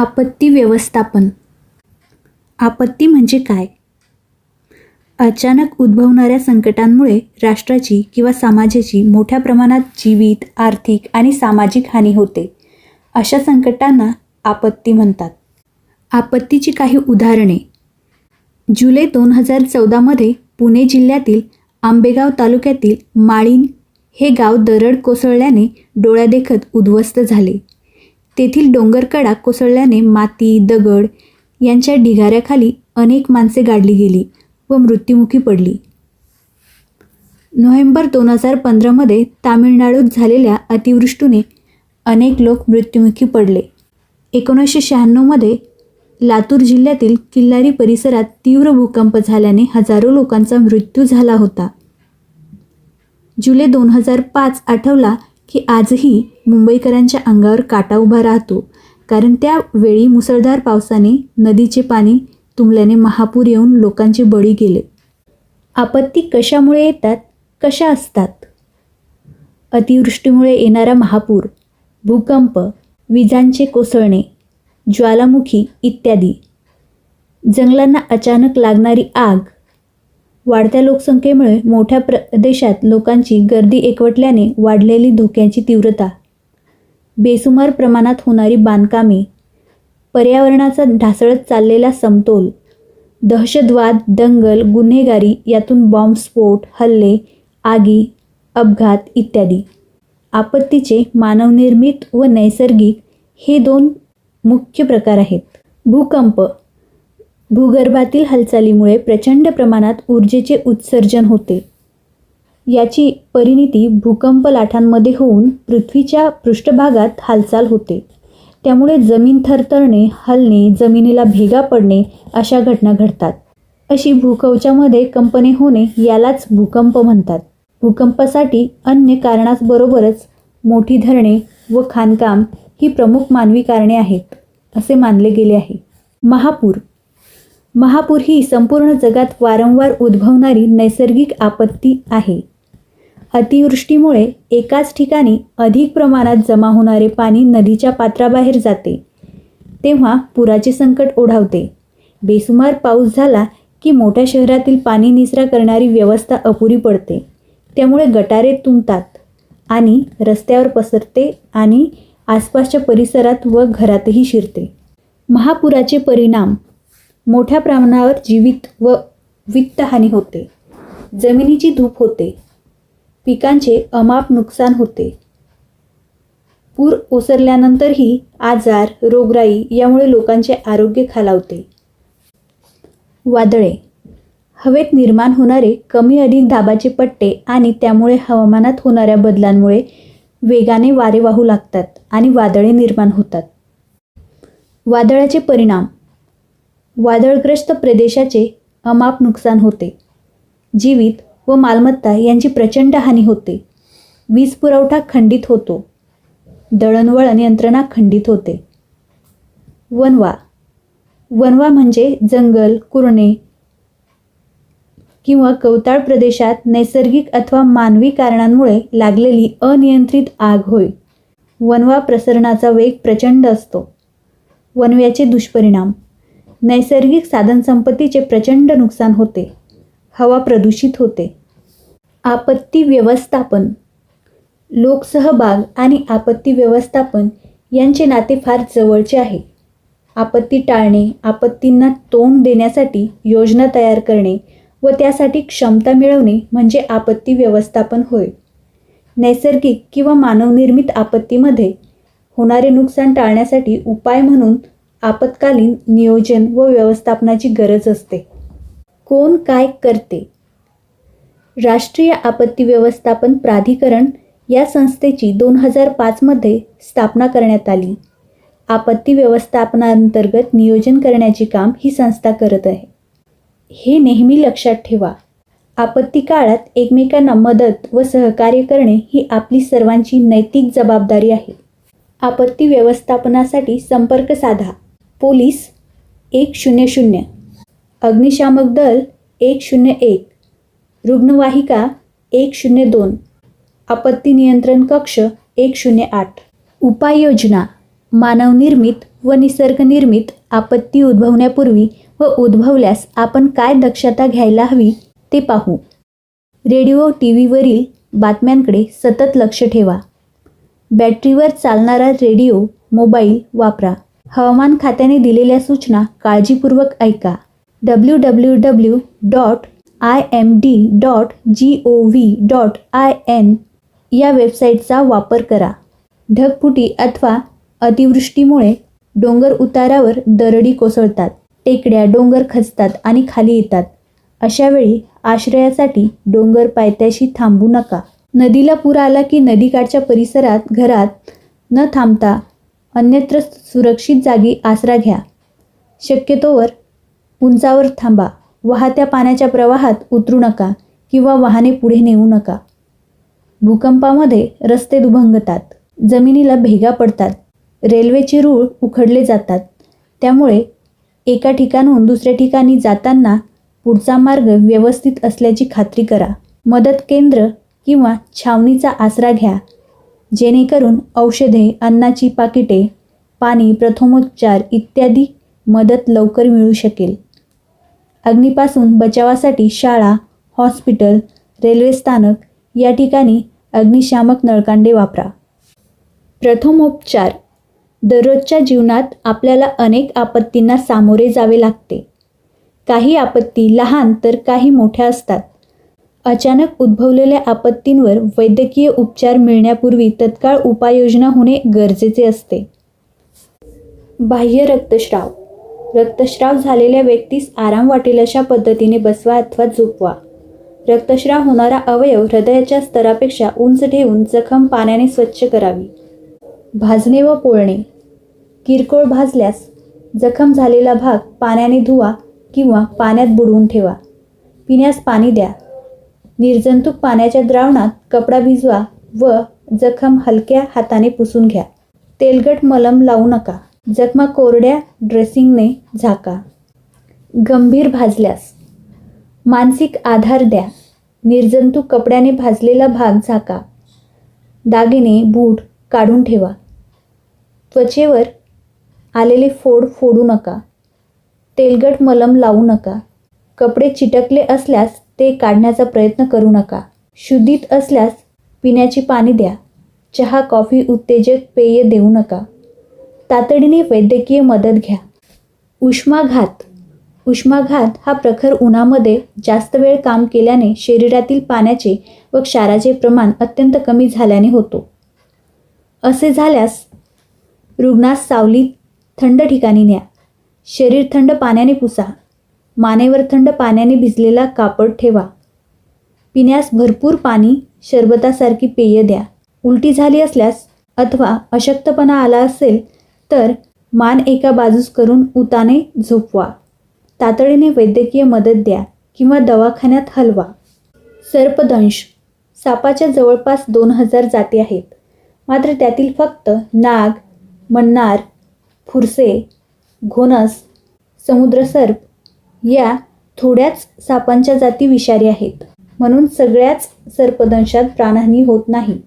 आपत्ती व्यवस्थापन. आपत्ती म्हणजे काय? अचानक उद्भवणाऱ्या संकटांमुळे राष्ट्राची किंवा समाजाची मोठ्या प्रमाणात जीवित, आर्थिक आणि सामाजिक हानी होते. अशा संकटांना आपत्ती म्हणतात. आपत्तीची काही उदाहरणे. जुलै 2014 पुणे जिल्ह्यातील आंबेगाव तालुक्यातील माळीण हे गाव दरड कोसळल्याने डोळ्यादेखत उद्ध्वस्त झाले. तेथील डोंगरकडा कोसळल्याने माती, दगड यांच्या ढिगाऱ्याखाली अनेक माणसे गाडली गेली व मृत्युमुखी पडली. नोव्हेंबर 2015 तामिळनाडूत झालेल्या अतिवृष्टीने अनेक लोक मृत्युमुखी पडले. 1996 लातूर जिल्ह्यातील किल्लारी परिसरात तीव्र भूकंप झाल्याने हजारो लोकांचा मृत्यू झाला होता. जुलै 2005 आठवला की आजही मुंबईकरांच्या अंगावर काटा उभा राहतो, कारण त्यावेळी मुसळधार पावसाने नदीचे पाणी तुंबल्याने महापूर येऊन लोकांचे बळी गेले. आपत्ती कशामुळे येतात, कशा असतात? अतिवृष्टीमुळे येणारा महापूर, भूकंप, विजांचे कोसळणे, ज्वालामुखी इत्यादी. जंगलांना अचानक लागणारी आग, वाढत्या लोकसंख्येमुळे मोठ्या प्रदेशात लोकांची गर्दी एकवटल्याने वाढलेली धोक्याची तीव्रता, बेसुमार प्रमाणात होणारी बांधकामे, पर्यावरणाचा ढासळत चाललेला समतोल, दहशतवाद, दंगल, गुन्हेगारी, यातून बॉम्बस्फोट, हल्ले, आगी, अपघात इत्यादी. आपत्तीचे मानवनिर्मित व नैसर्गिक हे दोन मुख्य प्रकार आहेत. भूकंप. भूगर्भातील हालचालीमुळे प्रचंड प्रमाणात ऊर्जेचे उत्सर्जन होते. याची परिणती भूकंप लाटांमध्ये होऊन पृथ्वीच्या पृष्ठभागात हालचाल होते. त्यामुळे जमीन थरथरणे, हलणे, जमिनीला भेगा पडणे अशा घटना घडतात. अशी भूकवचामध्ये कंपने होणे यालाच भूकंप म्हणतात. भूकंपासाठी अन्य कारणांबरोबरच मोठी धरणे व खाणकाम ही प्रमुख मानवी कारणे आहेत असे मानले गेले आहे. महापूर. महापूर ही संपूर्ण जगात वारंवार उद्भवणारी नैसर्गिक आपत्ती आहे. अतिवृष्टीमुळे एकाच ठिकाणी अधिक प्रमाणात जमा होणारे पाणी नदीच्या पात्राबाहेर जाते, तेव्हा पुराचे संकट ओढावते. बेसुमार पाऊस झाला की मोठ्या शहरातील पाणी निचरा करणारी व्यवस्था अपुरी पडते. त्यामुळे गटारे तुंबतात आणि रस्त्यावर पसरते आणि आसपासच्या परिसरात व घरातही शिरते. महापुराचे परिणाम. मोठ्या प्रमाणावर जीवित व वित्तहानी होते. जमिनीची धूप होते. पिकांचे अमाप नुकसान होते. पूर ओसरल्यानंतरही आजार, रोगराई यामुळे लोकांचे आरोग्य खालावते. वादळे. हवेत निर्माण होणारे कमी अधिक दाबाचे पट्टे आणि त्यामुळे हवामानात होणाऱ्या बदलांमुळे वेगाने वारे वाहू लागतात आणि वादळे निर्माण होतात. वादळाचे परिणाम. वादळग्रस्त प्रदेशाचे अमाप नुकसान होते. जीवित व मालमत्ता यांची प्रचंड हानी होते. वीज पुरवठा खंडित होतो. दळणवळण यंत्रणा खंडित होते. वणवा. वणवा म्हणजे जंगल, कुरणे किंवा गवताळ प्रदेशात नैसर्गिक अथवा मानवी कारणांमुळे लागलेली अनियंत्रित आग होय. वणवा प्रसरणाचा वेग प्रचंड असतो. वणव्याचे दुष्परिणाम. नैसर्गिक साधनसंपत्तीचे प्रचंड नुकसान होते. हवा प्रदूषित होते. आपत्ती व्यवस्थापन. लोकसहभाग आणि आपत्ती व्यवस्थापन यांचे नाते फार जवळचे आहे. आपत्ती टाळणे, आपत्तींना तोंड देण्यासाठी योजना तयार करणे व त्यासाठी क्षमता मिळवणे म्हणजे आपत्ती व्यवस्थापन होय. नैसर्गिक किंवा मानवनिर्मित आपत्तीमध्ये होणारे नुकसान टाळण्यासाठी उपाय म्हणून आपत्कालीन नियोजन व व्यवस्थापनाची गरज असते. कोण काय करते? राष्ट्रीय आपत्ती व्यवस्थापन प्राधिकरण या संस्थेची 2005 स्थापना करण्यात आली. आपत्ती व्यवस्थापनांतर्गत नियोजन करण्याचे काम ही संस्था करत आहे. हे नेहमी लक्षात ठेवा. आपत्ती काळात एकमेकांना मदत व सहकार्य करणे ही आपली सर्वांची नैतिक जबाबदारी आहे. आपत्ती व्यवस्थापनासाठी संपर्क साधा. पोलीस 100, अग्निशामक दल 101, रुग्णवाहिका 102, आपत्ती नियंत्रण कक्ष 108. उपाययोजना. मानवनिर्मित व निसर्गनिर्मित आपत्ती उद्भवण्यापूर्वी व उद्भवल्यास आपण काय दक्षता घ्यायला हवी ते पाहू. रेडिओ टीव्हीवरील बातम्यांकडे सतत लक्ष ठेवा. बॅटरीवर चालणारा रेडिओ मोबाईल वापरा. हवामान खात्याने दिलेल्या सूचना काळजीपूर्वक ऐका. www.imd.gov.in या वेबसाईटचा वापर करा. ढगफुटी अथवा अतिवृष्टीमुळे डोंगर उतारावर दरडी कोसळतात, टेकड्या डोंगर खचतात आणि खाली येतात. अशावेळी आश्रयासाठी डोंगर पायथ्याशी थांबू नका. नदीला पूर आला की नदीकाठच्या परिसरात घरात न थांबता अन्यत्र सुरक्षित जागी आसरा घ्या. शक्यतोवर उंचावर थांबा. वाहत्या पाण्याच्या प्रवाहात उतरू नका किंवा वाहने पुढे नेऊ नका. भूकंपामध्ये रस्ते दुभंगतात, जमिनीला भेगा पडतात, रेल्वेचे रूळ उखडले जातात. त्यामुळे एका ठिकाणाहून दुसऱ्या ठिकाणी जाताना पुढचा मार्ग व्यवस्थित असल्याची खात्री करा. मदत केंद्र किंवा छावणीचा आसरा घ्या, जेणेकरून औषधे, अन्नाची पाकिटे, पाणी, प्रथमोपचार इत्यादी मदत लवकर मिळू शकेल. अग्नीपासून बचावासाठी शाळा, हॉस्पिटल, रेल्वे स्थानक या ठिकाणी अग्निशामक नळकांडे वापरा. प्रथमोपचार. दररोजच्या जीवनात आपल्याला अनेक आपत्तींना सामोरे जावे लागते. काही आपत्ती लहान तर काही मोठ्या असतात. अचानक उद्भवलेल्या आपत्तींवर वैद्यकीय उपचार मिळण्यापूर्वी तत्काळ उपाययोजना होणे गरजेचे असते. बाह्य रक्तस्राव. रक्तस्राव झालेल्या व्यक्तीस आराम वाटेल अशा पद्धतीने बसवा अथवा झोपवा. रक्तस्राव होणारा अवयव हृदयाच्या स्तरापेक्षा उंच ठेवून जखम पाण्याने स्वच्छ करावी. भाजणे व पोळणे. किरकोळ भाजल्यास जखम झालेला भाग पाण्याने धुवा किंवा पाण्यात बुडवून ठेवा. पिण्यास पाणी द्या. निर्जंतुक पाण्याच्या द्रावणात कपडा भिजवा व जखम हलक्या हाताने पुसून घ्या. तेलकट मलम लावू नका. जखमा कोरड्या ड्रेसिंगने झाका. गंभीर भाजल्यास मानसिक आधार द्या. निर्जंतुक कपड्याने भाजलेला भाग झाका. दागिने, बूट काढून ठेवा. त्वचेवर आलेले फोड फोडू नका. तेलकट मलम लावू नका. कपडे चिटकले असल्यास ते काढण्याचा प्रयत्न करू नका. शुद्धीत असल्यास पिण्याचे पाणी द्या. चहा, कॉफी, उत्तेजक पेय देऊ नका. तातडीने वैद्यकीय मदत घ्या. उष्माघात. उष्माघात हा प्रखर उन्हामध्ये जास्त वेळ काम केल्याने शरीरातील पाण्याचे व क्षाराचे प्रमाण अत्यंत कमी झाल्याने होतो. असे झाल्यास रुग्णास सावलीत थंड ठिकाणी न्या. शरीर थंड पाण्याने पुसा. मानेवर थंड पाण्याने भिजलेला कापड ठेवा. पिण्यास भरपूर पाणी, सरबतासारखी पेय द्या. उलटी झाली असल्यास अथवा अशक्तपणा आला असेल तर मान एका बाजूस करून उताने झोपवा. तातडीने वैद्यकीय मदत द्या किंवा दवाखान्यात हलवा. सर्पदंश. सापाच्या जवळपास 2000 जाती आहेत. मात्र त्यातील फक्त नाग, मन्नार, फुरसे, घोणस, समुद्रसर्प या थोड्याच सापांच्या जाती विषारी आहेत. म्हणून सगळ्याच सर्पदंशात प्राणहानी होत नाही.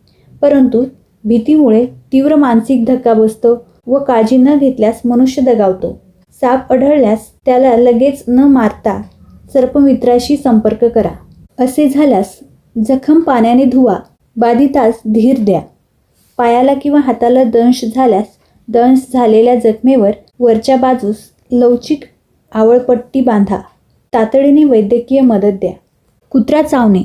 परंतु भीतीमुळे तीव्र मानसिक धक्का बसतो व काळजी न घेतल्यास मनुष्य दगावतो. साप आढळल्यास त्याला लगेच न मारता सर्पमित्राशी संपर्क करा. असे झाल्यास जखम पाण्याने धुवा. बाधितास धीर द्या. पायाला किंवा हाताला दंश झाल्यास दंश झालेल्या जखमेवर वरच्या बाजूस लवचिक आवळपट्टी बांधा. तातडीने वैद्यकीय मदत द्या. कुत्रा चावणे.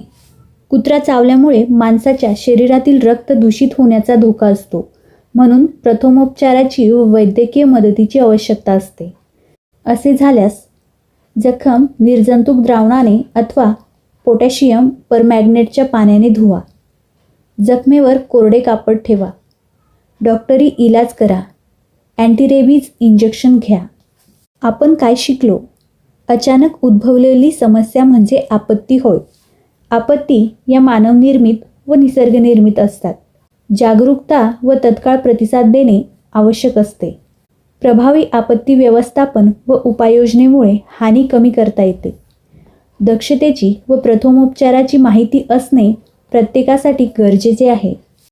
कुत्रा चावल्यामुळे माणसाच्या शरीरातील रक्त दूषित होण्याचा धोका असतो. म्हणून प्रथमोपचाराची व वैद्यकीय मदतीची आवश्यकता असते. असे झाल्यास जखम निर्जंतुक द्रावणाने अथवा पोटॅशियम परमॅग्नेटच्या पाण्याने धुवा. जखमेवर कोरडे कापड ठेवा. डॉक्टरी इलाज करा. अँटीरेबीज इंजेक्शन घ्या. आपण काय शिकलो? अचानक उद्भवलेली समस्या म्हणजे आपत्ती होय. आपत्ती या मानवनिर्मित व निसर्गनिर्मित असतात. जागरूकता व तत्काळ प्रतिसाद देणे आवश्यक असते. प्रभावी आपत्ती व्यवस्थापन व उपाययोजनेमुळे हानी कमी करता येते. दक्षतेची व प्रथमोपचाराची माहिती असणे प्रत्येकासाठी गरजेचे आहे.